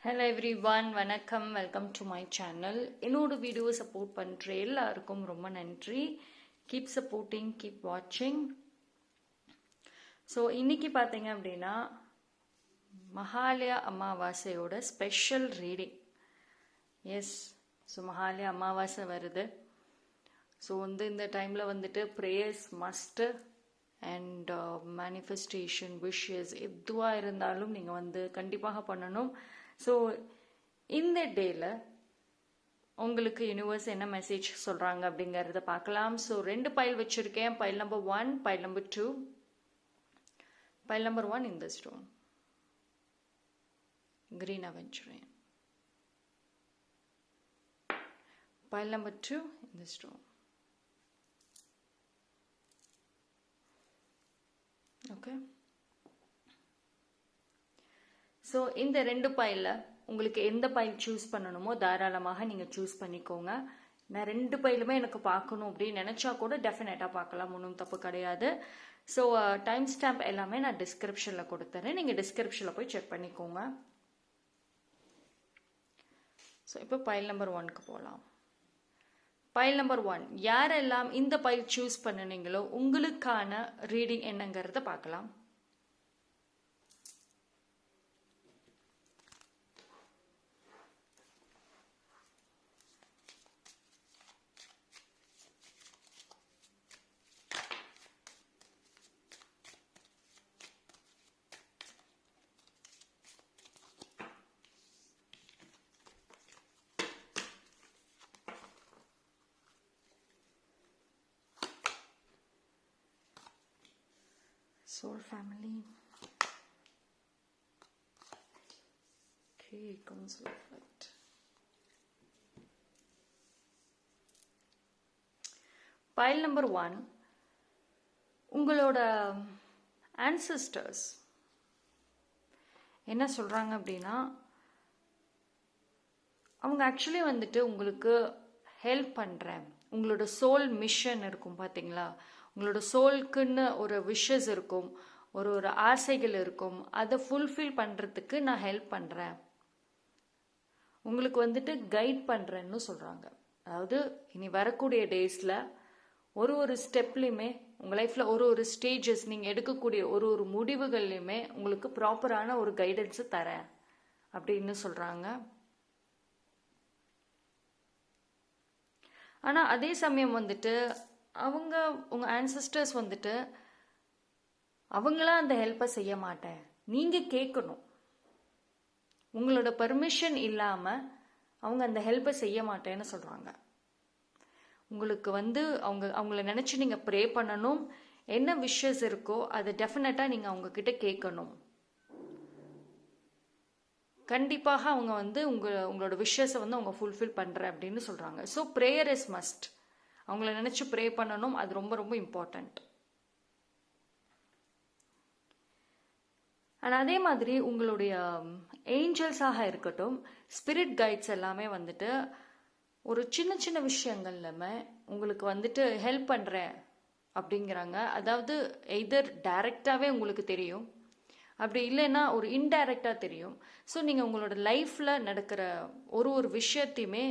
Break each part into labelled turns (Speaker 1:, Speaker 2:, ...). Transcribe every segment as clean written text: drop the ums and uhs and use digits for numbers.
Speaker 1: Hello everyone, வணக்கம். Welcome to my channel. என்னோட video support பண்ணுற எல்லாருக்கும் ரொம்ப நன்றி. கீப் சப்போர்ட்டிங், கீப் வாட்சிங். ஸோ இன்னைக்கு பார்த்தீங்க அப்படின்னா மகாலய அமாவாசையோட special reading. Yes, so Mahalaya Amavasya வருது. ஸோ இந்த டைமில் வந்துட்டு prayers must and manifestation wishes எதுவாக இருந்தாலும் நீங்கள் கண்டிப்பாக பண்ணணும். ஸோ இந்த டேல உங்களுக்கு யூனிவர்ஸ் என்ன மெசேஜ் சொல்கிறாங்க அப்படிங்கிறத பார்க்கலாம். ஸோ 2 பைல் வச்சுருக்கேன். File number 1, file number 2. File number 1 இந்த ஸ்டோன் கிரீன் அவென்ச்சுரியன். பைல் நம்பர் 2 இந்த ஸ்டோன். ஓகே, ஸோ இந்த 2 பைலில் உங்களுக்கு எந்த பைல் சூஸ் பண்ணணுமோ தாராளமாக நீங்கள் சூஸ் பண்ணிக்கோங்க. நான் 2 பைலுமே எனக்கு பார்க்கணும் அப்படின்னு நினச்சா கூட டெஃபினட்டாக பார்க்கலாம், ஒன்றும் தப்பு கிடையாது. ஸோ டைம் ஸ்டாம்ப் எல்லாமே நான் டிஸ்கிரிப்ஷனில் கொடுத்துறேன், நீங்கள் டிஸ்கிரிப்ஷனில் போய் செக் பண்ணிக்கோங்க. ஸோ இப்போ பைல் நம்பர் 1க்கு போகலாம். பைல் நம்பர் 1, யாரெல்லாம் இந்த பைல் சூஸ் பண்ணினீங்களோ உங்களுக்கான ரீடிங் என்னங்கிறத பார்க்கலாம். Soul family. Okay, Council of Light. Pile number 1, உங்களோட ancestors என்ன சொல்றாங்க அப்படின்னா, அவங்க ஆக்சுவலி உங்களுக்கு ஹெல்ப் பண்றேன். உங்களோட சோல் மிஷன் இருக்கும் பார்த்தீங்களா, உங்களோட சோல்க்குன்னு ஒரு விஷஸ் இருக்கும், ஒரு ஆசைகள் இருக்கும், அதை ஃபுல்ஃபில் பண்ணுறதுக்கு நான் ஹெல்ப் பண்ணுறேன், உங்களுக்கு கைட் பண்ணுறேன்னு சொல்கிறாங்க. அதாவது இனி வரக்கூடிய டேஸில் ஒரு ஸ்டெப்லையுமே உங்கள் லைஃப்பில் ஒரு ஸ்டேஜஸ் நீங்கள் எடுக்கக்கூடிய ஒரு முடிவுகள்லையுமே உங்களுக்கு ப்ராப்பரான ஒரு கைடன்ஸு தரேன் அப்படின்னு சொல்கிறாங்க. ஆனால் அதே சமயம் அவங்க உங்கள் ஆன்சஸ்டர்ஸ் அவங்களா அந்த ஹெல்ப்பை செய்ய மாட்டேன், நீங்கள் கேட்கணும். உங்களோட பர்மிஷன் இல்லாமல் அவங்க அந்த ஹெல்ப்பை செய்ய மாட்டேன்னு சொல்கிறாங்க. உங்களுக்கு அவங்கள நினச்சி நீங்கள் ப்ரே பண்ணணும். என்ன விஷஸ் இருக்கோ அதை டெஃபினட்டாக நீங்கள் அவங்கக்கிட்ட கேட்கணும். கண்டிப்பாக அவங்க உங்களோட விஷஸை அவங்க ஃபுல்ஃபில் பண்ணுறேன் அப்படின்னு சொல்கிறாங்க. So prayer is must. அவங்கள நினச்சி ப்ரே பண்ணணும், அது ரொம்ப ரொம்ப இம்பார்ட்டண்ட். அண்ட் அதே மாதிரி உங்களுடைய ஏஞ்சல்ஸாக இருக்கட்டும், ஸ்பிரிட் கைட்ஸ் எல்லாமே ஒரு சின்ன சின்ன விஷயங்கள்லாமே உங்களுக்கு ஹெல்ப் பண்ணுறேன் அப்படிங்கிறாங்க. அதாவது எய்தர் டைரக்டாகவே உங்களுக்கு தெரியும், அப்படி இல்லைன்னா ஒரு இன்டைரக்டாக தெரியும். ஸோ நீங்கள் உங்களோட லைஃப்பில் நடக்கிற ஒரு விஷயத்தையுமே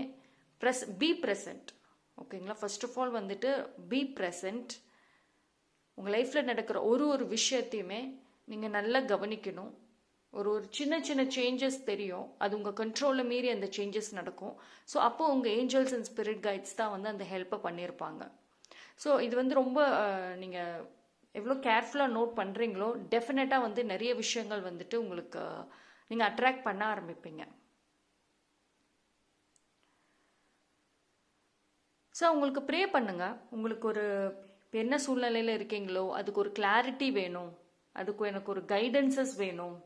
Speaker 1: பி ப்ரெசன்ட். ஓகேங்களா, first of all be present. உங்கள் லைஃப்பில் நடக்கிற ஒரு விஷயத்தையுமே நீங்கள் நல்லா கவனிக்கணும். ஒரு சின்ன சின்ன சேஞ்சஸ் தெரியும், அது உங்கள் கண்ட்ரோலில் மீறி அந்த சேஞ்சஸ் நடக்கும். ஸோ அப்போ உங்கள் ஏஞ்சல்ஸ் அண்ட் ஸ்பிரிட் கைட்ஸ் தான் அந்த ஹெல்ப்பை பண்ணியிருப்பாங்க. ஸோ இது ரொம்ப நீங்கள் எவ்வளோ கேர்ஃபுல்லாக நோட் பண்ணுறீங்களோ டெஃபினட்டாக நிறைய விஷயங்கள் உங்களுக்கு நீங்கள் அட்ராக்ட் பண்ண ஆரம்பிப்பீங்க. ஸோ உங்களுக்கு ப்ரே பண்ணுங்க. உங்களுக்கு என்ன சூழ்நிலையில் இருக்கீங்களோ அதுக்கு ஒரு கிளாரிட்டி வேணும், அதுக்கு எனக்கு ஒரு கைடன்சஸ் வேணும்.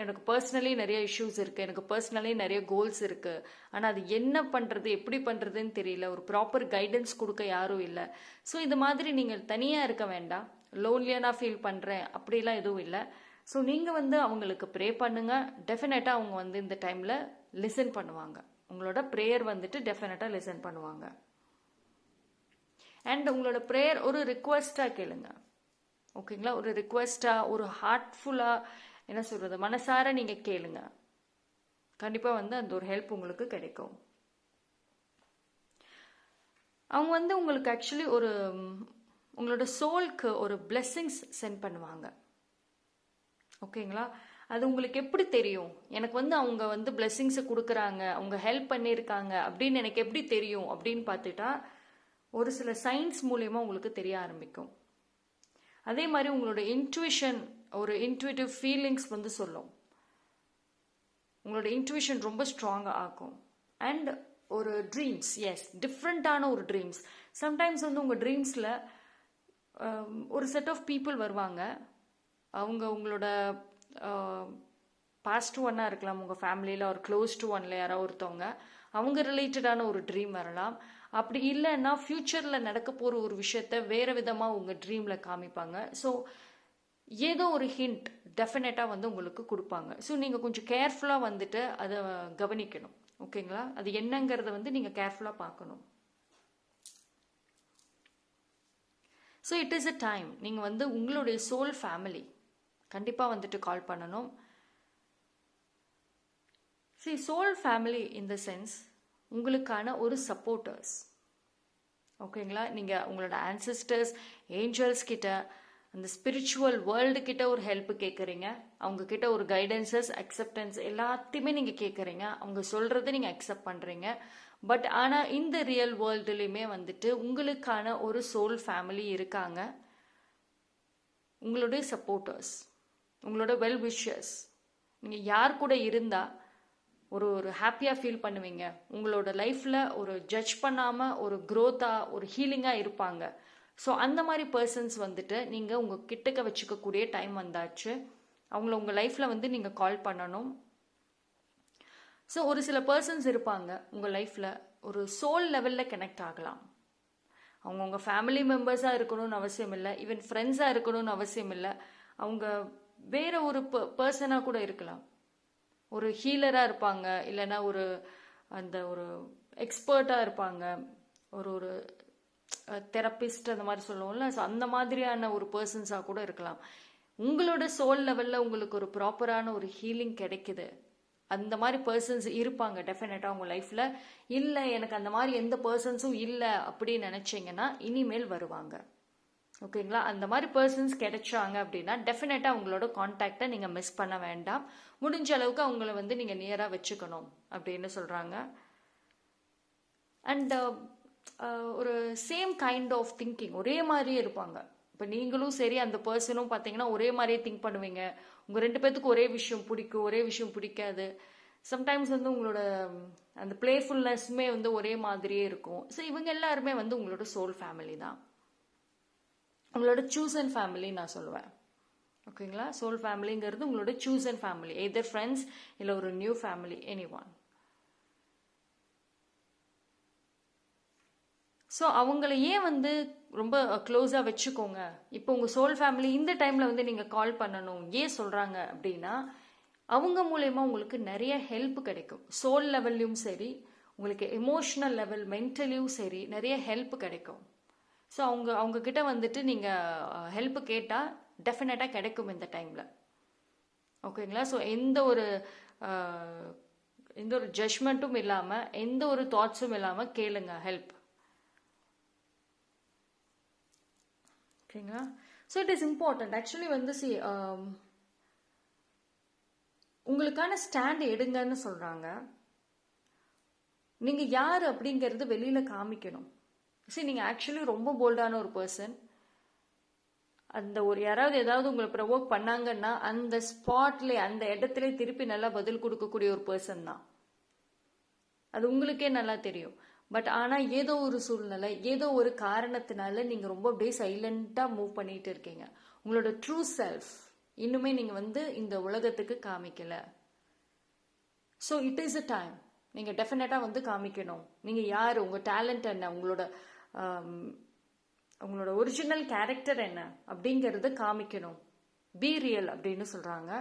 Speaker 1: எனக்கு பர்சனலி நிறைய இஷ்யூஸ் இருக்குது, எனக்கு பர்சனலி நிறைய கோல்ஸ் இருக்குது, ஆனால் அது என்ன பண்ணுறது எப்படி பண்ணுறதுன்னு தெரியல, ஒரு ப்ராப்பர் கைடன்ஸ் கொடுக்க யாரும் இல்லை. ஸோ இது மாதிரி நீங்கள் தனியாக இருக்க வேண்டாம், லோன்லியாக நான் ஃபீல் பண்ணுறேன் அப்படிலாம் எதுவும் இல்லை. ஸோ நீங்கள் அவங்களுக்கு ப்ரே பண்ணுங்கள். டெஃபினட்டாக அவங்க இந்த டைமில் லிசன் பண்ணுவாங்க. உங்களோட ப்ரேயர் டெஃபினட்டாக லிசன் பண்ணுவாங்க. அண்ட் உங்களோட ப்ரேயர் ஒரு ரிக்வெஸ்டாக கேளுங்க. ஓகேங்களா, ஒரு ரிக்வெஸ்டாக, ஒரு ஹார்ட்ஃபுல்லாக, என்ன சொல்கிறது, மனசார நீங்கள் கேளுங்க. கண்டிப்பாக வந்து அந்த ஒரு ஹெல்ப் உங்களுக்கு கிடைக்கும். அவங்க வந்து உங்களுக்கு ஆக்சுவலி ஒரு உங்களோட சோல்க்கு ஒரு பிளெஸ்ஸிங்ஸ் சென்ட் பண்ணுவாங்க. ஓகேங்களா? அது உங்களுக்கு எப்படி தெரியும்? எனக்கு வந்து அவங்க வந்து பிளெஸ்ஸிங்ஸை கொடுக்குறாங்க, அவங்க ஹெல்ப் பண்ணியிருக்காங்க அப்படின்னு எனக்கு எப்படி தெரியும் அப்படின்னு பார்த்துட்டா, ஒரு சில சயின்ஸ் மூலயமா உங்களுக்கு தெரிய ஆரம்பிக்கும். அதே மாதிரி உங்களோட இன்ட்யூஷன், ஒரு இன்ட்யூட்டிவ் ஃபீலிங்ஸ் வந்து சொல்லும். உங்களோட இன்ட்யூஷன் ரொம்ப ஸ்ட்ராங்காக ஆகும். அண்ட் ஒரு ட்ரீம்ஸ், எஸ், டிஃப்ரெண்ட்டான ஒரு ட்ரீம்ஸ். சம்டைம்ஸ் வந்து உங்கள் ட்ரீம்ஸில் ஒரு செட் ஆஃப் பீப்புள் வருவாங்க. அவங்க உங்களோட பாஸ்ட் ஒன்னாக இருக்கலாம், உங்கள் ஃபேமிலியில் ஒரு க்ளோஸ் டு ஒன்ல யாராவது ஒருத்தவங்க, அவங்க ரிலேட்டடான ஒரு ட்ரீம் வரலாம். அப்படி இல்லைன்னா ஃப்யூச்சரில் நடக்க போகிற ஒரு விஷயத்த வேறு விதமாக உங்கள் ட்ரீமில் காமிப்பாங்க. ஸோ ஏதோ ஒரு ஹிண்ட் டெஃபினட்டாக வந்து உங்களுக்கு கொடுப்பாங்க. ஸோ நீங்கள் கொஞ்சம் கேர்ஃபுல்லாக வந்துட்டு அதை கவனிக்கணும். ஓகேங்களா? அது என்னங்கிறத வந்து நீங்கள் கேர்ஃபுல்லாக பார்க்கணும். So it is a time நீங்கள் வந்து உங்களுடைய சோல் ஃபேமிலி கண்டிப்பாக வந்துட்டு கால் பண்ணணும். Soul family in the sense உங்களுக்கான ஒரு சப்போர்ட்டர்ஸ். ஓகேங்களா? நீங்கள் உங்களோட ஆன்சஸ்டர்ஸ், ஏஞ்சல்ஸ் கிட்ட, அந்த ஸ்பிரிச்சுவல் வேர்ல்டு கிட்ட ஒரு ஹெல்ப் கேட்குறீங்க. அவங்க கிட்ட ஒரு கைடன்சஸ், அக்செப்டன்ஸ் எல்லாத்தையுமே நீங்கள் கேட்குறீங்க. அவங்க சொல்கிறத நீங்கள் அக்செப்ட் பண்ணுறீங்க. பட் ஆனால் இந்த ரியல் வேர்ல்டுலேயுமே வந்துட்டு உங்களுக்கான ஒரு சோல் ஃபேமிலி இருக்காங்க. உங்களுடைய சப்போர்ட்டர்ஸ், உங்களோட வெல் விஷர்ஸ். நீங்கள் யார் கூட இருந்தால் ஒரு ஹாப்பியாக ஃபீல் பண்ணுவீங்க, உங்களோட லைஃப்பில் ஒரு ஜட்ஜ் பண்ணாமல் ஒரு க்ரோத்தாக ஒரு ஹீலிங்காக இருப்பாங்க. ஸோ அந்த மாதிரி பர்சன்ஸ் வந்துட்டு நீங்கள் உங்கள் கிட்டக்க வச்சுக்கக்கூடிய டைம் வந்தாச்சு. அவங்கள உங்கள் லைஃப்பில் வந்து நீங்கள் கால் பண்ணணும். ஸோ ஒரு சில பர்சன்ஸ் இருப்பாங்க உங்கள் லைஃப்பில், ஒரு சோல் லெவலில் கனெக்ட் ஆகலாம். அவங்க உங்கள் ஃபேமிலி மெம்பர்ஸாக இருக்கணும்னு அவசியம் இல்லை, ஈவன் ஃப்ரெண்ட்ஸாக இருக்கணும்னு அவசியம் இல்லை. அவங்க வேற ஒரு பர்சனாக கூட இருக்கலாம். ஒரு ஹீலராக இருப்பாங்க, இல்லைன்னா ஒரு எக்ஸ்பர்ட்டாக இருப்பாங்க, ஒரு தெரப்பிஸ்ட் அந்த மாதிரி சொல்லுவோம்ல. ஸோ அந்த மாதிரியான ஒரு பர்சன்ஸாக கூட இருக்கலாம். உங்களோட சோல் லெவலில் உங்களுக்கு ஒரு ப்ராப்பரான ஒரு ஹீலிங் கிடைக்குது, அந்த மாதிரி பர்சன்ஸ் இருப்பாங்க டெஃபினட்டாக உங்கள் லைஃப்பில். இல்லை எனக்கு அந்த மாதிரி எந்த பர்சன்ஸும் இல்லை அப்படின்னு நினச்சிங்கன்னா இனிமேல் வருவாங்க. ஓகேங்களா? அந்த மாதிரி பர்சன்ஸ் கிடைச்சாங்க அப்படின்னா டெஃபினட்டாக உங்களோட கான்டாக்டை நீங்கள் மிஸ் பண்ண வேண்டாம். முடிஞ்ச அளவுக்கு அவங்கள வந்து நீங்கள் நியராக வச்சுக்கணும் அப்படின்னு சொல்கிறாங்க. அண்ட் ஒரு சேம் கைண்ட் ஆஃப் திங்கிங், ஒரே மாதிரியே இருப்பாங்க. இப்போ நீங்களும் சரி அந்த பர்சனும் பார்த்தீங்கன்னா ஒரே மாதிரியே திங்க் பண்ணுவீங்க. உங்கள் ரெண்டு பேர்த்துக்கு ஒரே விஷயம் பிடிக்கும், ஒரே விஷயம் பிடிக்காது. சம்டைம்ஸ் வந்து உங்களோட அந்த பிளேஃபுல்னஸ்மே வந்து ஒரே மாதிரியே இருக்கும். ஸோ இவங்க எல்லாருமே வந்து உங்களோட சோல் ஃபேமிலி தான், உங்களோட சூசன் ஃபேமிலி நான் சொல்லுவேன். ஓகேங்களா? சோல் ஃபேமிலிங்கிறது உங்களோட சூசன் ஃபேமிலி, எதர் ஃப்ரெண்ட்ஸ் இல்லை ஒரு new family, any one. So அவங்கள ஏன் வந்து ரொம்ப க்ளோஸாக வச்சுக்கோங்க. இப்போ உங்கள் சோல் ஃபேமிலி இந்த டைமில் வந்து நீங்கள் கால் பண்ணணும் ஏன் சொல்கிறாங்க அப்படின்னா, அவங்க மூலயமா உங்களுக்கு நிறைய ஹெல்ப் கிடைக்கும். சோல் லெவல்லையும் சரி, உங்களுக்கு எமோஷ்னல் லெவல், மென்டலியும் சரி, நிறைய ஹெல்ப் கிடைக்கும். ஸோ அவங்க கிட்ட வந்துட்டு நீங்கள் ஹெல்ப் கேட்டால் டெஃபினட்டாக கிடைக்கும் இந்த டைமில். ஓகேங்களா? ஸோ எந்த ஒரு ஜட்ஜ்மெண்ட்டும் இல்லாமல், எந்த ஒரு தாட்ஸும் இல்லாமல் கேளுங்க ஹெல்ப். ஓகேங்களா? So it is important actually வந்து உங்களுக்கான ஸ்டாண்ட் எடுங்கன்னு சொல்கிறாங்க. நீங்கள் யார் அப்படிங்கிறது வெளியில் காமிக்கணும். நீங்கள் ஆக்சுவலி ரொம்ப போல்டான ஒரு பர்சன். அந்த ஒரு யாராவது ஏதாவது உங்களை ப்ரொவோக் பண்ணாங்கன்னா அந்த ஸ்பாட்ல, அந்த இடத்துல திருப்பி நல்லா பதில் கொடுக்கக்கூடிய ஒரு பர்சன் தான். அது உங்களுக்கே நல்லா தெரியும். பட் ஆனால் ஏதோ ஒரு சூழ்நிலை, ஏதோ ஒரு காரணத்தினால நீங்கள் ரொம்ப அப்படியே சைலண்ட்டாக மூவ் பண்ணிட்டு இருக்கீங்க. உங்களோட ட்ரூ செல்ஃப் இன்னுமே நீங்கள் வந்து இந்த உலகத்துக்கு காமிக்கல. So it is a time நீங்கள் டெஃபினட்டாக வந்து காமிக்கணும். நீங்கள் யார், உங்கள் டேலண்ட் என்ன, உங்களோட ஒரிஜினல் கேரக்டர் என்ன அப்படிங்கிறத காமிக்கணும். பி ரியல் அப்படின்னு சொல்கிறாங்க.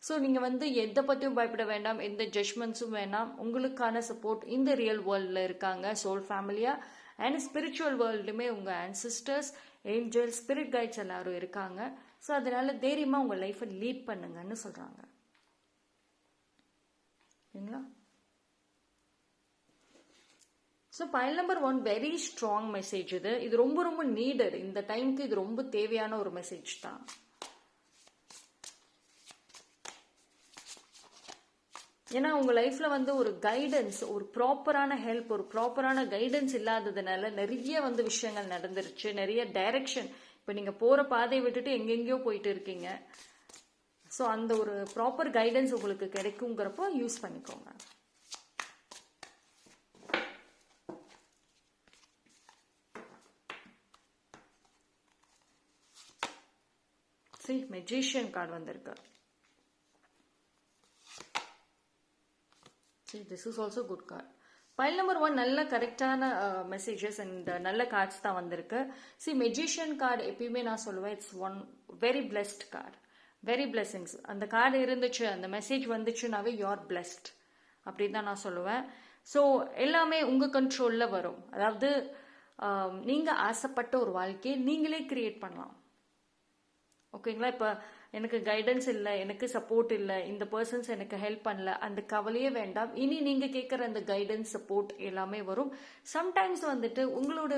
Speaker 1: ஸோ நீங்கள் வந்து எதை பற்றியும் பயப்பட வேண்டாம், எந்த ஜட்ஜ்மெண்ட்ஸும் வேண்டாம். உங்களுக்கான சப்போர்ட் இந்த ரியல் வேர்ல்டில் இருக்காங்க, சோல் ஃபேமிலியாக. அண்ட் ஸ்பிரிச்சுவல் வேர்ல்டுமே உங்கள் ஆன்சிஸ்டர்ஸ், ஏஞ்சல்ஸ், ஸ்பிரிட் கைட்ஸ் எல்லாரும் இருக்காங்க. ஸோ அதனால தைரியமாக உங்கள் லைஃப்பை லீட் பண்ணுங்கன்னு சொல்கிறாங்க. ஓகேங்களா? So file number 1 very strong message. இது ரொம்ப ரொம்ப நீடட். இந்த டைமுக்கு இது ரொம்ப தேவையான ஒரு மெசேஜ் தான். ஏன்னா உங்க லைஃப்ல வந்து ஒரு கைடன்ஸ், ஒரு ப்ராப்பரான ஹெல்ப், ஒரு ப்ராப்பரான கைடன்ஸ் இல்லாததுனால நிறைய வந்து விஷயங்கள் நடந்துருச்சு. நிறைய டைரக்ஷன், இப்போ நீங்க போற பாதையை விட்டுட்டு எங்கெங்கயோ போயிட்டு இருக்கீங்க. ஸோ அந்த ஒரு ப்ராப்பர் கைடன்ஸ் உங்களுக்கு கிடைக்குங்கிறப்போ யூஸ் பண்ணிக்கோங்க. சரி, மெஜிஷியன் கார்டு வந்திருக்கு. சரி, this is also good card. File number 1 நல்ல கரெக்டான மெசேஜஸ் அண்ட் நல்ல கார்ட்ஸ் தான் வந்திருக்கு. சி, மெஜிஷியன் கார்டு எப்பயுமே நான் சொல்லுவேன், it's one very blessed card, very blessings. அந்த கார்டு இருந்துச்சு, அந்த மெசேஜ் வந்துச்சுனாவே யூ ஆர் பிளெஸ்ட் அப்படின்னு தான் நான் சொல்லுவேன். ஸோ எல்லாமே உங்க கண்ட்ரோல்ல வரும். அதாவது நீங்க ஆசைப்பட்ட ஒரு வாழ்க்கையை நீங்களே கிரியேட் பண்ணலாம். ஓகேங்களா? இப்போ எனக்கு கைடன்ஸ் இல்லை, எனக்கு சப்போர்ட் இல்லை, இந்த பர்சன்ஸ் எனக்கு ஹெல்ப் பண்ணல, அந்த கவலையே வேண்டாம். இனி நீங்க கேட்குற அந்த கைடன்ஸ், சப்போர்ட் எல்லாமே வரும். சம்டைம்ஸ் வந்துட்டு உங்களோட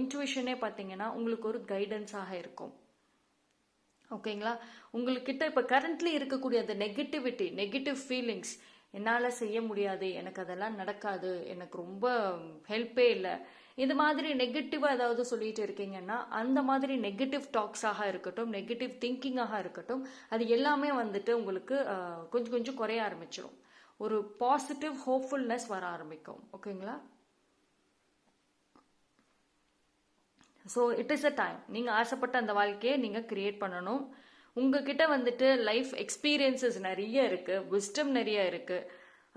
Speaker 1: இன்ட்யூஷனே பார்த்தீங்கன்னா உங்களுக்கு ஒரு கைடன்ஸாக இருக்கும். ஓகேங்களா? உங்கள்கிட்ட இப்போ கரண்ட்லி இருக்கக்கூடிய அந்த நெகட்டிவிட்டி, நெகட்டிவ் ஃபீலிங்ஸ், என்னால் செய்ய முடியாது, எனக்கு அதெல்லாம் நடக்காது, எனக்கு ரொம்ப ஹெல்ப்பே இல்லை, இது மாதிரி நெகட்டிவாக ஏதாவது சொல்லிட்டு இருக்கீங்கன்னா அந்த மாதிரி நெகட்டிவ் டாக்ஸாக இருக்கட்டும், நெகட்டிவ் திங்கிங்காக இருக்கட்டும், அது எல்லாமே வந்துட்டு உங்களுக்கு கொஞ்சம் கொஞ்சம் குறைய ஆரம்பிச்சிடும். ஒரு பாசிட்டிவ் ஹோப்ஃபுல்னஸ் வர ஆரம்பிக்கும். ஓகேங்களா? So it is a time. நீங்கள் ஆசைப்பட்ட அந்த வாழ்க்கையை நீங்கள் கிரியேட் பண்ணணும். உங்ககிட்ட வந்துட்டு லைஃப் எக்ஸ்பீரியன்சஸ் நிறைய இருக்கு, விஸ்டம் நிறைய இருக்கு.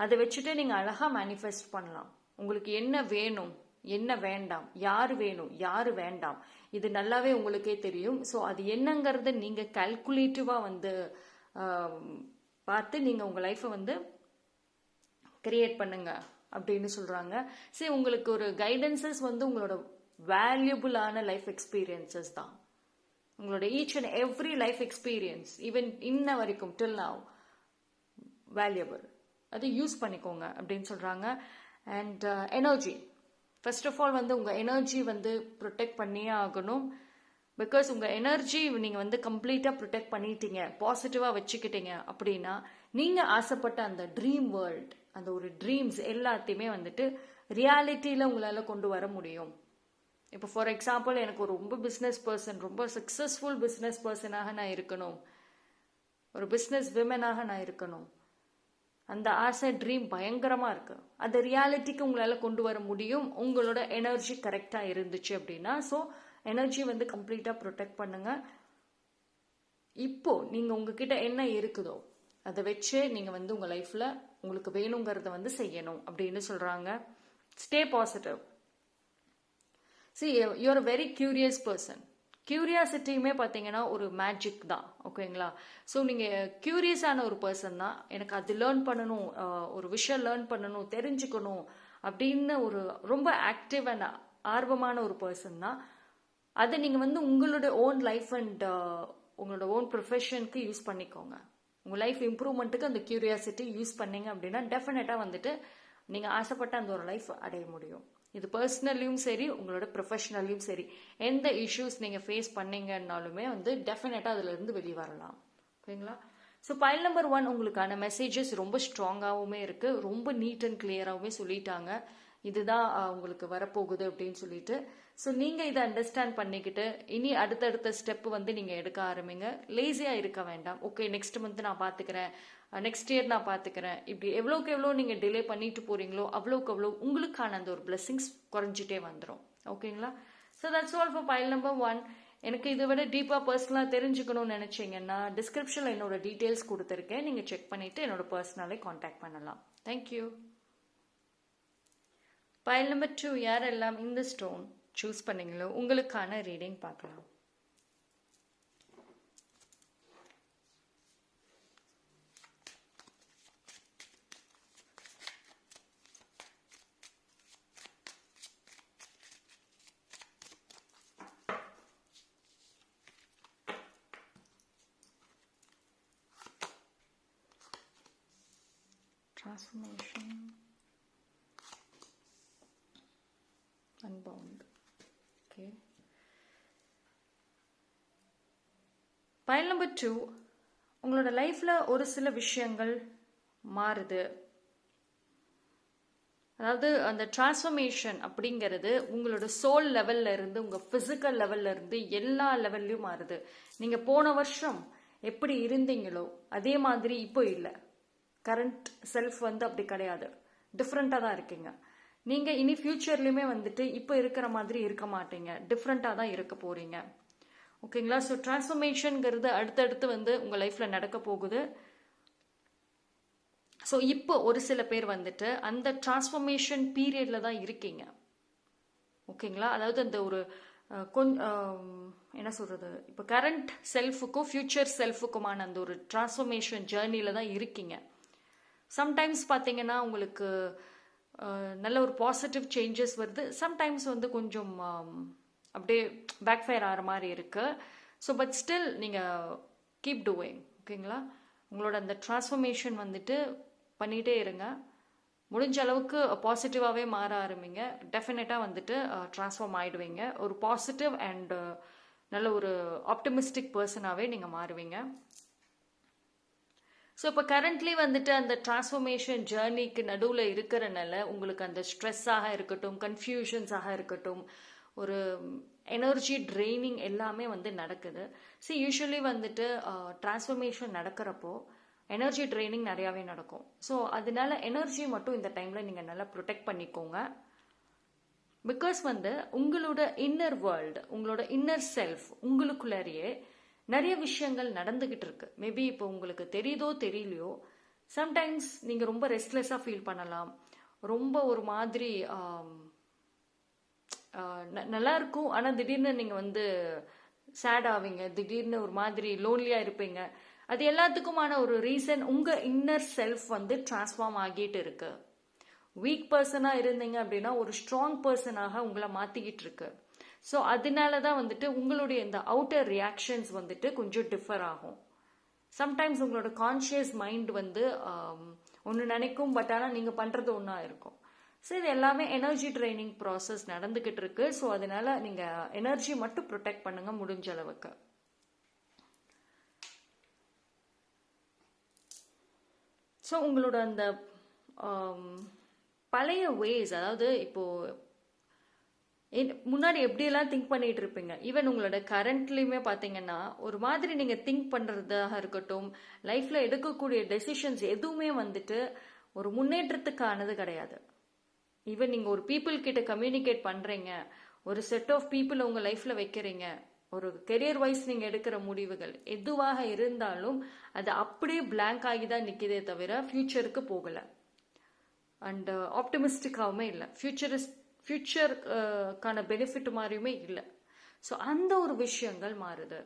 Speaker 1: அதை வச்சுட்டு நீங்கள் அழகாக மேனிஃபெஸ்ட் பண்ணலாம். உங்களுக்கு என்ன வேணும், என்ன வேண்டாம், யார் வேணும், யார் வேண்டாம், இது நல்லாவே உங்களுக்கே தெரியும். ஸோ அது என்னங்கிறத நீங்கள் கால்குலேட்டிவாக வந்து பார்த்து நீங்கள் உங்கள் லைஃப்பை வந்து கிரியேட் பண்ணுங்க அப்படின்னு சொல்கிறாங்க. சரி, உங்களுக்கு ஒரு கைடன்சஸ் வந்து உங்களோட வேல்யூபுளான லைஃப் எக்ஸ்பீரியன்சஸ் தான். உங்களோட each and every life experience, even இன்ன வரைக்கும் டில் நவ் வேல்யூபிள், அதை யூஸ் பண்ணிக்கோங்க அப்படின்னு சொல்கிறாங்க. And energy, first of all வந்து உங்கள் எனர்ஜி வந்து ப்ரொடெக்ட் பண்ணியே ஆகணும். பிகாஸ் உங்கள் எனர்ஜி நீங்கள் வந்து கம்ப்ளீட்டாக ப்ரொடெக்ட் பண்ணிட்டீங்க, பாசிட்டிவாக வச்சுக்கிட்டீங்க அப்படின்னா நீங்கள் ஆசைப்பட்ட அந்த ட்ரீம் வேர்ல்ட், அந்த ஒரு ட்ரீம்ஸ் எல்லாத்தையுமே வந்துட்டு ரியாலிட்டியில் உங்களால் கொண்டு வர முடியும். இப்போ ஃபார் எக்ஸாம்பிள், எனக்கு ஒரு ரொம்ப பிஸ்னஸ் பர்சன், ரொம்ப சக்ஸஸ்ஃபுல் பிஸ்னஸ் பர்சனாக நான் இருக்கணும், ஒரு பிஸ்னஸ் விமனாக நான் இருக்கணும், அந்த ஆசை ட்ரீம் பயங்கரமாக இருக்கு. அந்த ரியாலிட்டிக்கு உங்களால் கொண்டு வர முடியும் உங்களோட எனர்ஜி கரெக்டாக இருந்துச்சு அப்படின்னா. ஸோ எனர்ஜி வந்து கம்ப்ளீட்டாக ப்ரொடெக்ட் பண்ணுங்க. இப்போ நீங்கள் உங்ககிட்ட என்ன இருக்குதோ அதை வச்சு நீங்கள் வந்து உங்கள் லைஃப்பில் உங்களுக்கு வேணுங்கிறத வந்து செய்யணும் அப்படின்னு சொல்கிறாங்க. Stay positive. See, you're a very curious person. கியூரியாசிட்டியுமே பார்த்தீங்கன்னா ஒரு மேஜிக் தான். ஓகேங்களா? ஸோ நீங்கள் கியூரியஸான ஒரு பர்சன் தான். எனக்கு அது லேர்ன் பண்ணணும், ஒரு விஷயம் லேர்ன் பண்ணணும், தெரிஞ்சுக்கணும் அப்படின்னு ஒரு ரொம்ப ஆக்டிவ் அண்ட் ஆர்வமான ஒரு பர்சன் தான். அதை நீங்கள் வந்து உங்களோட ஓன் லைஃப் அண்ட் உங்களோட ஓன் ப்ரொஃபஷனுக்கு யூஸ் பண்ணிக்கோங்க. உங்கள் லைஃப் இம்ப்ரூவ்மெண்ட்டுக்கு அந்த கியூரியாசிட்டி யூஸ் பண்ணீங்க அப்படின்னா டெஃபினட்டாக வந்துட்டு நீங்கள் ஆசைப்பட்ட அந்த ஒரு லைஃப் அடைய முடியும். இது பர்சனல்லையும் சரி, உங்களோட ப்ரொஃபஷனல்லையும் சரி, எந்த இஷ்யூஸ் நீங்கள் ஃபேஸ் பண்ணீங்கன்னாலுமே வந்து டெஃபினட்டாக அதிலிருந்து வெளியே வரலாம். ஓகேங்களா? ஸோ பைல் நம்பர் 1 உங்களுக்கான மெசேஜஸ் ரொம்ப ஸ்ட்ராங்காகவுமே இருக்குது, ரொம்ப நீட் அண்ட் கிளியராகவுமே சொல்லிட்டாங்க. இதுதான் உங்களுக்கு வரப்போகுது அப்படின்னு சொல்லிட்டு. ஸோ நீங்கள் இதை அண்டர்ஸ்டாண்ட் பண்ணிக்கிட்டு இனி அடுத்தடுத்த ஸ்டெப்பு வந்து நீங்கள் எடுக்க ஆரம்பிங்க. லேசியாக இருக்க வேண்டாம். ஓகே, நெக்ஸ்ட் மந்த் நான் பார்த்துக்கிறேன், நெக்ஸ்ட் இயர் நான் பார்த்துக்கிறேன், இப்படி எவ்வளோக்கு எவ்வளோ நீங்கள் டிலே பண்ணிட்டு போகிறீங்களோ அவ்வளோக்கு அவ்வளோ உங்களுக்கான அந்த ஒரு பிளெஸிங்ஸ் குறைஞ்சிட்டே வந்துடும். ஓகேங்களா? So that's all for file number 1. எனக்கு இதை விட டீப்பாக பர்சனலாக தெரிஞ்சுக்கணும்னு நினச்சிங்கன்னா டிஸ்கிரிப்ஷனில் என்னோட டீட்டெயில்ஸ் கொடுத்துருக்கேன், நீங்கள் செக் பண்ணிவிட்டு என்னோட பர்சனலே காண்டாக்ட் பண்ணலாம். தேங்க்யூ. பைல் நம்பர் 2 யாரெல்லாம் இந்த ஸ்டோன் சூஸ் பண்ணீங்களோ உங்களுக்கான ரீடிங் பார்க்கலாம். transformation, unbound. Okay. Pile number 2, உங்களோட லைஃப்ல ஒரு சில விஷயங்கள் மாறுது. அதாவது அந்த டிரான்ஸ்ஃபர்மேஷன் அப்படிங்கிறது உங்களோட சோல் லெவல்ல இருந்து உங்க பிசிக்கல் லெவல்ல இருந்து எல்லா லெவல்லையும் மாறுது. நீங்க போன வருஷம் எப்படி இருந்தீங்களோ அதே மாதிரி இப்போ இல்லை. கரண்ட் செல்ஃப் வந்து அப்படி கிடையாது, டிஃப்ரெண்டா தான் இருக்கீங்க. நீங்க இனி ஃபியூச்சர்லயுமே வந்துட்டு இப்போ இருக்கிற மாதிரி இருக்க மாட்டீங்க, டிஃப்ரெண்டா தான் இருக்க போறீங்க. ஓகேங்களா? ஸோ டிரான்ஸ்ஃபர்மேஷன்ங்கிறது அடுத்தடுத்து வந்து உங்க லைஃப்ல நடக்க போகுது. ஸோ இப்போ ஒரு சில பேர் வந்துட்டு அந்த டிரான்ஸ்ஃபர்மேஷன் பீரியட்ல தான் இருக்கீங்க. ஓகேங்களா? அதாவது அந்த ஒரு என்ன சொல்றது, இப்போ கரண்ட் செல்ஃபுக்கும் ஃபியூச்சர் செல்ஃபுக்குமான அந்த ஒரு டிரான்ஸ்ஃபர்மேஷன் ஜேர்னில தான் இருக்கீங்க. சம்டைம்ஸ் பார்த்தீங்கன்னா உங்களுக்கு நல்ல ஒரு பாசிட்டிவ் சேஞ்சஸ் வருது. சம்டைம்ஸ் வந்து கொஞ்சம் அப்படியே பேக் ஃபயர் ஆகிற மாதிரி இருக்கு. ஸோ பட் ஸ்டில் நீங்கள் கீப் டூயிங். ஓகேங்களா? உங்களோட அந்த டிரான்ஸ்ஃபர்மேஷன் வந்துட்டு பண்ணிகிட்டே இருங்க. முடிஞ்ச அளவுக்கு பாசிட்டிவாகவே மாற ஆரம்பிங்க. டெஃபினட்டாக வந்துட்டு டிரான்ஸ்ஃபார்ம் ஆகிடுவீங்க. ஒரு பாசிட்டிவ் அண்ட் நல்ல ஒரு ஆப்டிமிஸ்டிக் பர்சனாகவே நீங்கள் மாறுவீங்க. ஸோ இப்போ கரண்ட்லி வந்துட்டு அந்த டிரான்ஸ்ஃபர்மேஷன் ஜேர்னிக்கு நடுவில் இருக்கிறனால உங்களுக்கு அந்த ஸ்ட்ரெஸ்ஸாக இருக்கட்டும், கன்ஃபியூஷன்ஸாக இருக்கட்டும், ஒரு எனர்ஜி ட்ரெயினிங் எல்லாமே வந்து நடக்குது. ஸோ யூஸ்வலி வந்துட்டு டிரான்ஸ்ஃபர்மேஷன் நடக்கிறப்போ எனர்ஜி ட்ரெயினிங் நிறையாவே நடக்கும். ஸோ அதனால எனர்ஜி மட்டும் இந்த டைமில் நீங்கள் நல்லா ப்ரொடெக்ட் பண்ணிக்கோங்க. பிகாஸ் வந்து உங்களோட இன்னர் வேர்ல்டு, உங்களோட இன்னர் செல்ஃப், உங்களுக்குள்ளாரியே நிறைய விஷயங்கள் நடந்துகிட்டு இருக்கு. மேபி இப்போ உங்களுக்கு தெரியுதோ தெரியலையோ, சம்டைம்ஸ் நீங்கள் ரொம்ப ரெஸ்ட்லெஸ்ஸாக ஃபீல் பண்ணலாம். ரொம்ப ஒரு மாதிரி நல்லா இருக்கும், ஆனால் திடீர்னு நீங்கள் வந்து சேட் ஆவீங்க, திடீர்னு ஒரு மாதிரி லோன்லியாக இருப்பீங்க. அது எல்லாத்துக்குமான ஒரு ரீசன் உங்கள் இன்னர் செல்ஃப் வந்து டிரான்ஸ்ஃபார்ம் ஆகிட்டு இருக்கு. வீக் பர்சனாக இருந்தீங்க அப்படின்னா ஒரு ஸ்ட்ராங் பர்சனாக உங்களை மாற்றிக்கிட்டு இருக்கு. ஸோ அதனால தான் வந்துட்டு உங்களுடைய இந்த அவுட்டர் ரியாக்ஷன்ஸ் வந்துட்டு கொஞ்சம் டிஃபர் ஆகும். சம்டைம்ஸ் உங்களோட கான்ஷியஸ் மைண்ட் வந்து ஒன்று நினைக்கும், பட் ஆனால் நீங்கள் பண்ணுறது ஒன்றா இருக்கும். ஸோ இது எல்லாமே எனர்ஜி ட்ரைனிங் ப்ராசஸ் நடந்துக்கிட்டு இருக்கு. ஸோ அதனால நீங்கள் எனர்ஜி மட்டும் ப்ரொடெக்ட் பண்ணுங்க முடிஞ்ச அளவுக்கு. ஸோ உங்களோட அந்த பழைய வேஸ், அதாவது இப்போ முன்னாடி எப்படியெல்லாம் திங்க் பண்ணிட்டு இருப்பீங்க, ஈவன் உங்களோட கரண்ட்லையுமே பார்த்தீங்கன்னா ஒரு மாதிரி நீங்கள் திங்க் பண்ணுறதாக இருக்கட்டும், லைஃப்பில் எடுக்கக்கூடிய டெசிஷன்ஸ் எதுவுமே வந்துட்டு ஒரு முன்னேற்றத்துக்கானது கிடையாது. ஈவன் நீங்கள் ஒரு பீப்புள் கிட்ட கம்யூனிகேட் பண்ணுறீங்க, ஒரு செட் ஆஃப் பீப்புள் உங்கள் லைஃப்பில் வைக்கிறீங்க, ஒரு கெரியர் வைஸ் நீங்கள் எடுக்கிற முடிவுகள் எதுவாக இருந்தாலும் அது அப்படியே பிளாங்க் ஆகி தான் நிற்கிதே தவிர ஃபியூச்சருக்கு போகலை. அண்ட் ஆப்டிமிஸ்டிக்காகவுமே இல்லை, ஃபியூச்சருக்கான பெனிஃபிட் மாதிரியுமே இல்லை. ஸோ அந்த ஒரு விஷயங்கள் மாறுது.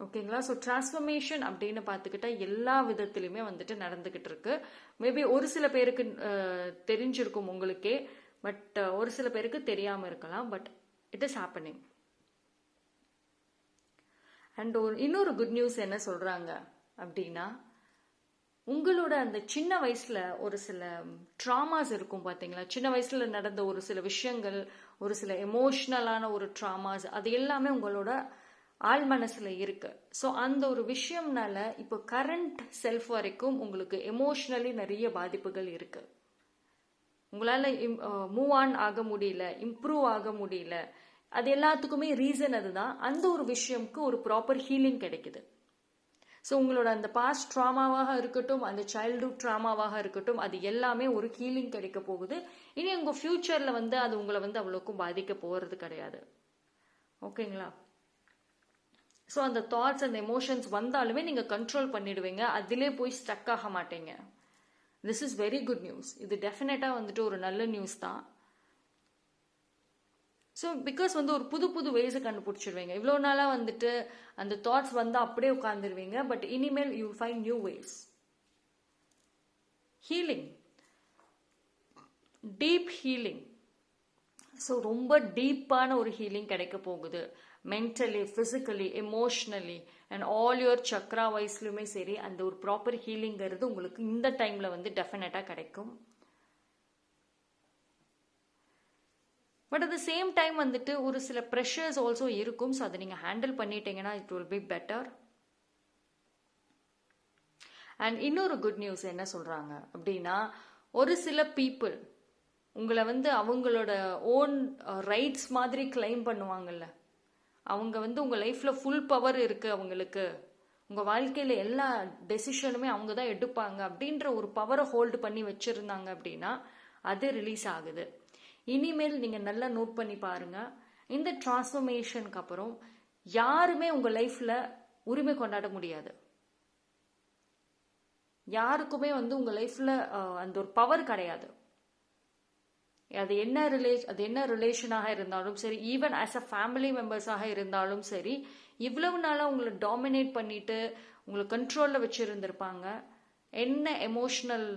Speaker 1: ஓகேங்களா? ஸோ டிரான்ஸ்ஃபர்மேஷன் அப்படின்னு பார்த்துக்கிட்டா எல்லா விதத்துலையுமே வந்துட்டு நடந்துக்கிட்டு இருக்கு. மேபி ஒரு சில பேருக்கு தெரிஞ்சிருக்கும் உங்களுக்கே, பட் ஒரு சில பேருக்கு தெரியாமல் இருக்கலாம். But it is happening. And இன்னொரு குட் நியூஸ் என்ன சொல்றாங்க அப்படின்னா, உங்களோட அந்த சின்ன வயசுல ஒரு சில ட்ராமாஸ் இருக்கும் பார்த்தீங்களா, சின்ன வயசுல நடந்த ஒரு சில விஷயங்கள், ஒரு சில எமோஷ்னலான ஒரு ட்ராமாஸ், அது எல்லாமே உங்களோட ஆள் மனசுல இருக்கு. ஸோ அந்த ஒரு விஷயம்னால இப்போ கரண்ட் செல்ஃப் வரைக்கும் உங்களுக்கு எமோஷ்னலி நிறைய பாதிப்புகள் இருக்கு. உங்களால மூவ் ஆன் ஆக முடியல, இம்ப்ரூவ் ஆக முடியல. அது எல்லாத்துக்குமே ரீசன் அதுதான். அந்த ஒரு விஷயம்க்கு ஒரு ப்ராப்பர் ஹீலிங் கிடைக்குது. ஸோ உங்களோட அந்த பாஸ்ட் ட்ராமாவாக இருக்கட்டும், அந்த சைல்ட்ஹுட் ட்ராமாவாக இருக்கட்டும், அது எல்லாமே ஒரு ஹீலிங் கிடைக்க போகுது. இனி உங்கள் ஃபியூச்சரில் வந்து அது உங்களை வந்து அவ்வளோக்கும் பாதிக்க போகிறது கிடையாது. ஓகேங்களா? ஸோ அந்த தாட்ஸ் அந்த எமோஷன்ஸ் வந்தாலுமே நீங்கள் கண்ட்ரோல் பண்ணிடுவீங்க, அதிலே போய் ஸ்டக் ஆக மாட்டீங்க. This is very good news. இது டெஃபினட்டாக வந்துட்டு ஒரு நல்ல நியூஸ் தான். ஸோ பிகாஸ் வந்து ஒரு புது புது வேஸை கண்டுபிடிச்சிடுவீங்க. இவ்வளோ நாளாக வந்துட்டு அந்த தாட்ஸ் வந்து அப்படியே உட்காந்துருவீங்க. பட் இனிமேல் you find new ways. Healing, deep healing. So ரொம்ப டீப்பான ஒரு ஹீலிங் கிடைக்க போகுது. Mentally, physically, emotionally and all your chakra வைஸ்லையுமே சரி அந்த ஒரு ப்ராப்பர் ஹீலிங்கிறது உங்களுக்கு இந்த டைமில் வந்து டெஃபினட்டாக கிடைக்கும். But at the same time வந்துட்டு ஒரு சில ப்ரெஷர்ஸ் ஆல்சோ இருக்கும். ஸோ அதை நீங்கள் ஹேண்டில் பண்ணிட்டீங்கன்னா it will be better. And இன்னொரு குட் நியூஸ் என்ன சொல்கிறாங்க அப்படின்னா, ஒரு சில பீப்புள் உங்களை வந்து அவங்களோட ஓன் ரைட்ஸ் மாதிரி கிளைம் பண்ணுவாங்கல்ல, அவங்க வந்து உங்கள் லைஃப்பில் ஃபுல் பவர் இருக்குது அவங்களுக்கு, உங்கள் வாழ்க்கையில் எல்லா டெசிஷனுமே அவங்க தான் எடுப்பாங்க அப்படின்ற ஒரு பவரை ஹோல்டு பண்ணி வச்சுருந்தாங்க அப்படின்னா அது ரிலீஸ் ஆகுது. இனிமேல் நீங்கள் நல்லா நோட் பண்ணி பாருங்கள், இந்த டிரான்ஸ்ஃபர்மேஷனுக்கு அப்புறம் யாருமே உங்கள் லைஃப்பில் உரிமை கொண்டாட முடியாது. யாருக்குமே வந்து உங்கள் லைஃப்பில் அந்த ஒரு பவர் கிடையாது. அது என்ன ரிலேஷனாக இருந்தாலும் சரி, ஈவன் ஆஸ் அ ஃபேமிலி மெம்பர்ஸாக இருந்தாலும் சரி, இவ்வளவு நாளாக உங்களை டாமினேட் பண்ணிட்டு உங்களை கண்ட்ரோலில் வச்சுருந்துருப்பாங்க. என்ன எமோஷ்னல்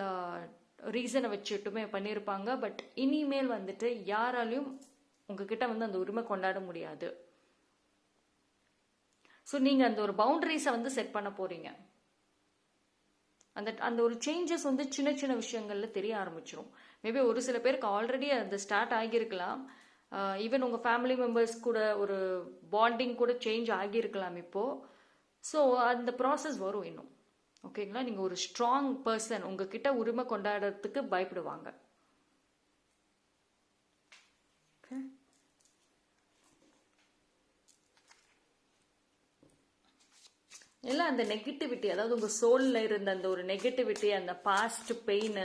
Speaker 1: ரீசனை வச்சுட்டுமே பண்ணியிருப்பாங்க. பட் இனிமேல் வந்துட்டு யாராலையும் உங்ககிட்ட வந்து அந்த உரிமை கொண்டாட முடியாது. ஸோ நீங்கள் அந்த ஒரு பவுண்டரிஸை வந்து செட் பண்ண போறீங்க. அந்த ஒரு சேஞ்சஸ் வந்து சின்ன சின்ன விஷயங்கள்ல தெரிய ஆரம்பிச்சிடும். மேபி ஒரு சில பேருக்கு ஆல்ரெடி அது ஸ்டார்ட் ஆகியிருக்கலாம். ஈவன் உங்கள் ஃபேமிலி மெம்பர்ஸ் கூட ஒரு பாண்டிங் கூட சேஞ்ச் ஆகியிருக்கலாம் இப்போ. ஸோ அந்த ப்ராசஸ் வரும் இன்னும். ஓகேங்களா? நீங்கள் ஒரு ஸ்ட்ராங் பர்சன், உங்ககிட்ட உரிமை கொண்டாடுறதுக்கு பயப்படுவாங்க. எல்லாம் அந்த நெகட்டிவிட்டி, அதாவது உங்கள் சோலில் இருந்த அந்த ஒரு நெகட்டிவிட்டி, அந்த பாஸ்ட் பெயின்,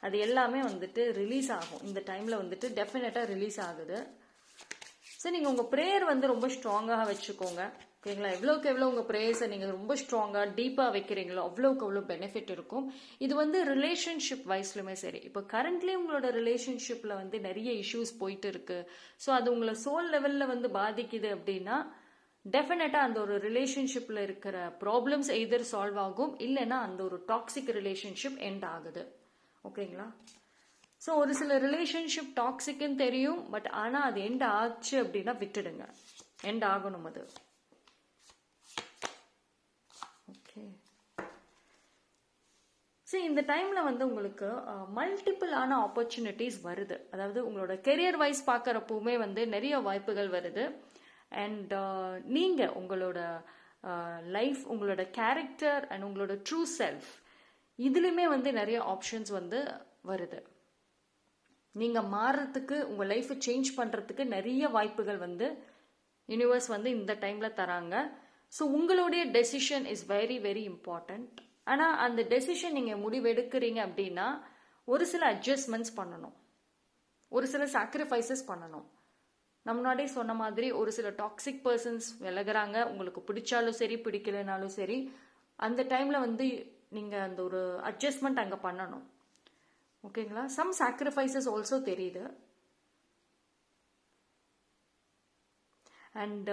Speaker 1: அது எல்லாமே வந்துட்டு ரிலீஸ் ஆகும். இந்த டைமில் வந்துட்டு டெஃபினட்டாக ரிலீஸ் ஆகுது. ஸோ நீங்கள் உங்கள் ப்ரேயர் வந்து ரொம்ப ஸ்ட்ராங்காக வச்சுக்கோங்க. ஓகேங்களா? எவ்வளோக்கு எவ்வளோ உங்கள் ப்ரேயர்ஸை நீங்கள் ரொம்ப ஸ்ட்ராங்காக டீப்பாக வைக்கிறீங்களோ அவ்வளோக்கு அவ்வளோ பெனிஃபிட் இருக்கும். இது வந்து ரிலேஷன்ஷிப் வைஸ்லுமே சரி. இப்போ கரண்ட்லி உங்களோட ரிலேஷன்ஷிப்பில் வந்து நிறைய இஷ்யூஸ் போயிட்டு இருக்கு. ஸோ அது உங்களை சோல் லெவலில் வந்து பாதிக்குது அப்படின்னா டெஃபினட்டாக அந்த ஒரு ரிலேஷன்ஷிப்பில் இருக்கிற ப்ராப்ளம்ஸ் எய்தர் சால்வ் ஆகும், இல்லைன்னா அந்த ஒரு டாக்ஸிக் ரிலேஷன்ஷிப் எண்ட் ஆகுது. ஓகேங்களா? ஸோ ஒரு சில ரிலேஷன்ஷிப் டாக்ஸிக்னு தெரியும், பட் ஆனால் அது எண்ட் ஆச்சு அப்படின்னா விட்டுடுங்க. எண்ட் ஆகணும் அது. ஓகே. ஸோ இந்த டைமில் வந்து உங்களுக்கு மல்டிபிளான ஆப்பர்ச்சுனிட்டிஸ் வருது. அதாவது உங்களோட கெரியர் வைஸ் பார்க்குறப்பவுமே வந்து நிறைய வாய்ப்புகள் வருது. அண்ட் நீங்கள் உங்களோட லைஃப், உங்களோட கேரக்டர் அண்ட் உங்களோட ட்ரூ செல்ஃப் இதுலேயுமே வந்து நிறைய ஆப்ஷன்ஸ் வந்து வருது. நீங்கள் மாறுறதுக்கு, உங்கள் லைஃப்பை சேஞ்ச் பண்ணுறதுக்கு நிறைய வாய்ப்புகள் வந்து யூனிவர்ஸ் வந்து இந்த டைமில் தராங்க. ஸோ உங்களுடைய decision is very very important. ஆனால் அந்த டெசிஷன் நீங்கள் முடிவெடுக்கிறீங்க அப்படின்னா ஒரு சில அட்ஜஸ்ட்மெண்ட்ஸ் பண்ணணும், ஒரு சில சாக்ரிஃபைசஸ் பண்ணணும். நம்ம முன்னாடியே சொன்ன மாதிரி ஒரு சில டாக்ஸிக் பர்சன்ஸ் விலகுறாங்க. உங்களுக்கு பிடிச்சாலும் சரி, பிடிக்கலனாலும் சரி, அந்த டைமில் வந்து நீங்கள் அந்த ஒரு அட்ஜஸ்ட்மெண்ட் அங்கே பண்ணணும். ஓகேங்களா? சம் சாக்ரிஃபைசஸ் ஆல்சோ தெரியுது. அண்ட்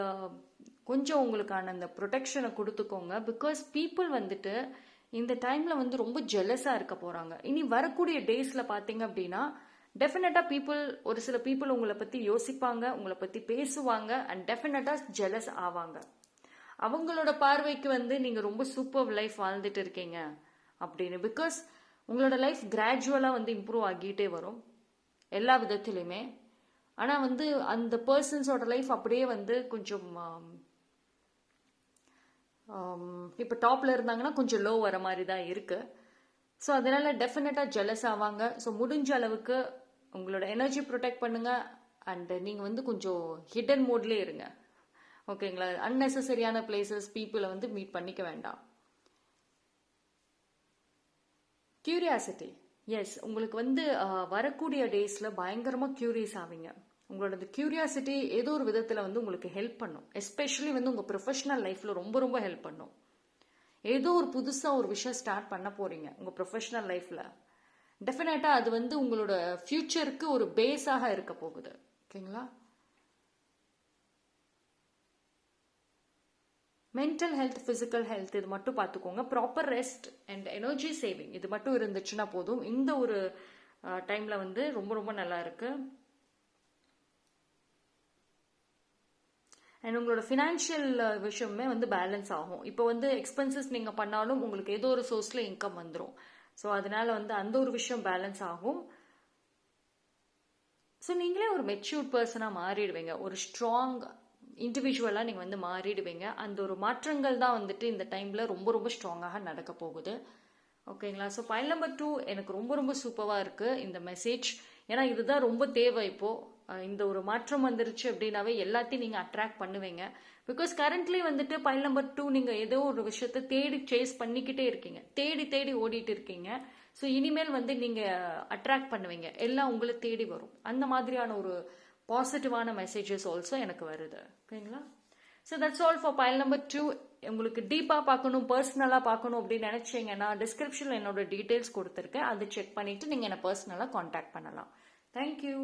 Speaker 1: கொஞ்சம் உங்களுக்கான அந்த ப்ரொடெக்ஷனை கொடுத்துக்கோங்க. பிகாஸ் பீப்புள் வந்துட்டு இந்த டைமில் வந்து ரொம்ப ஜெலஸாக இருக்க போகிறாங்க. இனி வரக்கூடிய டேஸில் பார்த்தீங்க அப்படின்னா டெஃபினட்டாக ஒரு சில பீப்புள் உங்களை பற்றி யோசிப்பாங்க, உங்களை பற்றி பேசுவாங்க, அண்ட் டெஃபினட்டாக ஜெலஸ் ஆவாங்க. அவங்களோட பார்வைக்கு வந்து நீங்கள் ரொம்ப சூப்பர் லைஃப் வாழ்ந்துட்டு இருக்கீங்க அப்படின்னு. பிகாஸ் உங்களோட லைஃப் கிராஜுவலாக வந்து இம்ப்ரூவ் ஆகிட்டே வரும் எல்லா விதத்துலையுமே. ஆனால் வந்து அந்த பர்சன்ஸோட லைஃப் அப்படியே வந்து கொஞ்சம் இப்போ டாப்பில் இருந்தாங்கன்னா கொஞ்சம் லோ வர மாதிரி தான் இருக்குது. ஸோ அதனால் டெஃபினட்டாக ஜெலஸ் ஆவாங்க. ஸோ முடிஞ்ச அளவுக்கு உங்களோட எனர்ஜி ப்ரொடெக்ட் பண்ணுங்கள். அண்டு நீங்கள் வந்து கொஞ்சம் ஹிடன் மோட்லேயே இருங்க. ஓகேங்களா? அன்னெசரியான பிளேசஸ், பீப்புளை வந்து மீட் பண்ணிக்க வேண்டாம். கியூரியாசிட்டி, எஸ், உங்களுக்கு வந்து வரக்கூடிய டேஸில் பயங்கரமாக கியூரியஸ் ஆவீங்க. உங்களோட அந்த கியூரியாசிட்டி ஏதோ ஒரு விதத்தில் வந்து உங்களுக்கு ஹெல்ப் பண்ணும். எஸ்பெஷலி வந்து உங்கள் ப்ரொஃபஷனல் லைஃப்பில் ரொம்ப ரொம்ப ஹெல்ப் பண்ணும். ஏதோ ஒரு புதுசாக ஒரு விஷயம் ஸ்டார்ட் பண்ண போகிறீங்க உங்கள் ப்ரொஃபஷனல் லைஃப்பில். டெஃபினட்டாக அது வந்து உங்களோட ஃப்யூச்சருக்கு ஒரு பேஸாக இருக்க போகுது. ஓகேங்களா? மென்டல் ஹெல்த், ஃபிசிக்கல் ஹெல்த் இது மட்டும் பார்த்துக்கோங்க. Proper rest and energy saving இது மட்டும் இருந்துச்சுன்னா போதும். இந்த ஒரு டைமில் வந்து ரொம்ப ரொம்ப நல்லா இருக்கு. அண்ட் உங்களோட ஃபினான்ஷியல் விஷயமே வந்து பேலன்ஸ் ஆகும். இப்போ வந்து எக்ஸ்பென்சஸ் நீங்கள் பண்ணாலும் உங்களுக்கு ஏதோ ஒரு சோர்ஸில் இன்கம் வந்துடும். ஸோ அதனால வந்து அந்த ஒரு விஷயம் பேலன்ஸ் ஆகும். ஸோ நீங்களே ஒரு மெச்சூர்ட் பர்சனாக மாறிடுவீங்க, ஒரு ஸ்ட்ராங் இண்டிவிஜுவலாக நீங்கள் வந்து மாறிடுவீங்க. அந்த ஒரு மாற்றங்கள் தான் வந்துட்டு இந்த டைமில் ரொம்ப ரொம்ப ஸ்ட்ராங்காக நடக்க போகுது. ஓகேங்களா? ஸோ பைல் நம்பர் 2 எனக்கு ரொம்ப ரொம்ப சூப்பராக இருக்குது இந்த மெசேஜ். ஏன்னா இதுதான் ரொம்ப தேவை இப்போது. இந்த ஒரு மாற்றம் வந்துருச்சு அப்படின்னாவே எல்லாத்தையும் நீங்கள் அட்ராக்ட் பண்ணுவீங்க. பிகாஸ் கரண்ட்லி வந்துட்டு பைல் நம்பர் 2 நீங்கள் ஏதோ ஒரு விஷயத்த தேடி சேஸ் பண்ணிக்கிட்டே இருக்கீங்க, தேடி தேடி ஓடிட்டு இருக்கீங்க. ஸோ இனிமேல் வந்து நீங்கள் அட்ராக்ட் பண்ணுவீங்க, எல்லாம் உங்களை தேடி வரும். அந்த மாதிரியான ஒரு பாசிட்டிவான மெசேஜஸ் ஆல்சோ எனக்கு வருது. ஓகேங்களா? So that's all for file number 2. உங்களுக்கு டீப்பாக பார்க்கணும், பர்சனலாக பார்க்கணும் அப்படின்னு நினச்சிங்கன்னா டிஸ்கிரிப்ஷனில் என்னோட டீட்டெயில்ஸ் கொடுத்துருக்கேன், அதை செக் பண்ணிவிட்டு நீங்கள் என்னை பர்சனலாக காண்டாக்ட் பண்ணலாம். தேங்க்யூ.